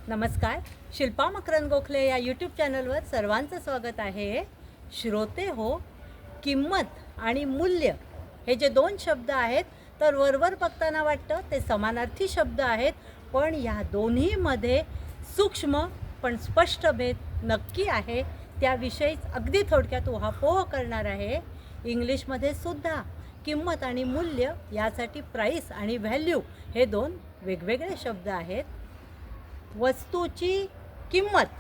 नमस्कार. शिल्पा मकरंद गोखले या यूट्यूब चॅनलवर सर्वांचं स्वागत आहे. श्रोते हो, किंमत आणि मूल्य हे जे दोन शब्द आहेत तर वरवर बघताना वाटतं ते समानार्थी शब्द आहेत, पण या दोन्हीमध्ये सूक्ष्म पण स्पष्ट भेद नक्की आहे. त्याविषयीच अगदी थोडक्यात उहापोह करणार आहे. इंग्लिशमध्ये सुद्धा किंमत आणि मूल्य यासाठी प्राईस आणि व्हॅल्यू हे दोन वेगवेगळे शब्द आहेत. वस्तूची किंमत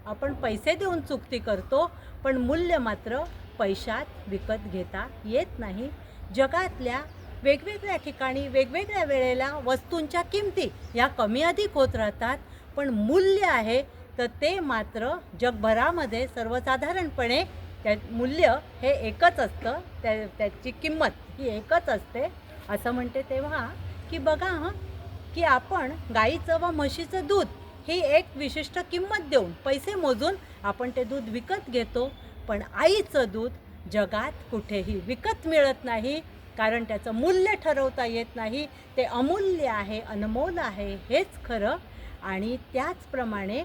आपण पैसे देऊन चुकती करतो, पण मूल्य मात्र पैशात विकत घेता येत नाही. जगातल्या वेगवेगळ्या ठिकाणी वेगवेगळ्या वेळेला वस्तूंच्या किमती या कमी अधिक होत राहतात, पण मूल्य आहे तर ते मात्र जगभरामध्ये सर्वसाधारणपणे त्या मूल्य हे एकच असतं. त्याची किंमत ही एकच असते. असं म्हणते तेव्हा की बघा की आपण गाईचं व म्हशीचं दूध ही एक विशिष्ट किंमत देऊन पैसे मोजून आपण ते दूध विकत घेतो, पण आईचं दूध जगात कुठेही विकत मिळत नाही, कारण त्याचं मूल्य ठरवता येत नाही. ते अमूल्य आहे, अनमोल आहे, हेच खरं. आणि त्याचप्रमाणे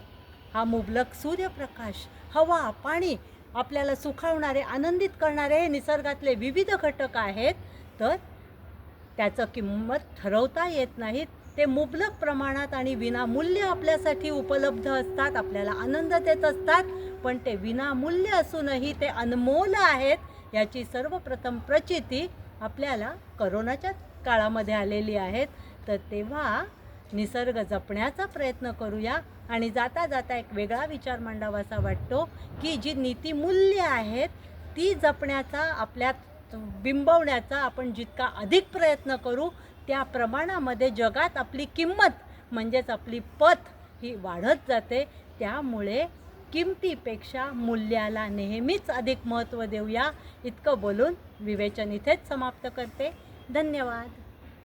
हा मुबलक सूर्यप्रकाश, हवा, पाणी आपल्याला सुखावणारे, आनंदित करणारे हे निसर्गातले विविध घटक आहेत, तर त्याचं किंमत ठरवता येत नाहीत. ते मुबलक प्रमाणात आणि विनामूल्य आपल्यासाठी उपलब्ध असतात, आपल्याला आनंद देत असतात, पण ते विनामूल्य असूनही ते अनमोल आहेत याची सर्वप्रथम प्रचिती आपल्याला करोनाच्या काळामध्ये आलेली आहेत. तर तेव्हा निसर्ग जपण्याचा प्रयत्न करूया. आणि जाता जाता एक वेगळा विचार मांडावासा वाटतो की जी नीतिमूल्य आहेत ती जपण्याचा, आपल्यात बिंबवण्याचा आपण जितका अधिक प्रयत्न करू त्या प्रमाणामध्ये जगात आपली किंमत म्हणजेच आपली पत ही वाढत जाते. त्यामुळे किमतीपेक्षा मूल्याला नेहमीच अधिक महत्त्व देऊया. इतकं बोलून विवेचन इथेच समाप्त करते. धन्यवाद.